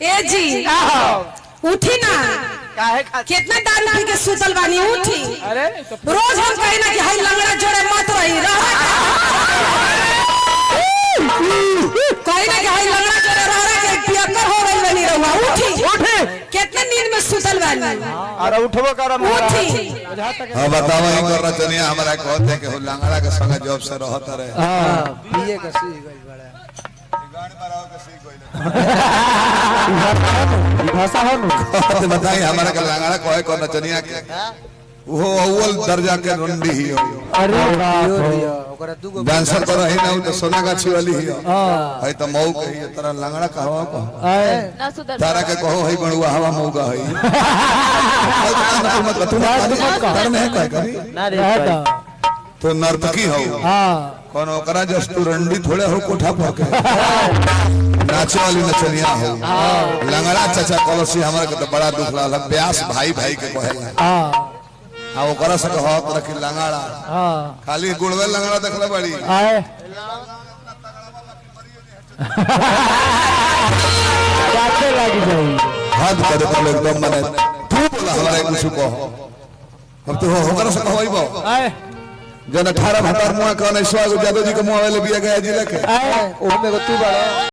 ए जी उठी ना काहे कितना दारू पी के सुतल बानी उठी। अरे तो रोज हम कही ना कि हाई लंगड़ा जोड़े मत रही कही ना कि हाई लंगड़ा जोड़े रह के पियकर हो गई बनी रहुआ उठी उठे कितने नींद में सुतल बानी अरे उठबो करम उठी। हां बताओ ई कर रचनिया हमरा कहते के लंगड़ा के संग जॉब से रहत रहे। हां पिए का सी गई बड़ा गाड़ी माराओ के सी गइल भाषा हो न बताई हमरा के लंगड़ा कहे कर रचनिया के वो अव्वल दर्जा के रंडी ही हो। अरे ओकरा दुगो डांसर तो रही ना तो सोना गाछी वाली ही हो। है तो मऊ के ही तरह लंगड़ा कहवा को ना सुधर तारा के कहो है बणुआ हवा मऊगा है तुम कर में कह करी ना रे तो नर्तकी हो। हां कौन ओकरा जस्ट तू रंडी थोड़े हो कोठा पर के नाचे वाली नचनिया हो। लंगड़ा चाचा कलसी हमरा के तो बड़ा दुख लागल प्यास भाई भाई के कहेला। हां आ ओकरा से कहो तरह की लंगड़ा हां खाली गुड़वे लंगड़ा देखले बड़ी आए जाते लगी जाई हाथ करे तो एकदम माने तू बोला हमरा कुछ कहो अब तो ओकरा से कहइबो आए जन 18 भतार मुआ कने स्वाग जादव जी के मुआ वाले बिया गया जिले के आए ओमे को तू बड़ा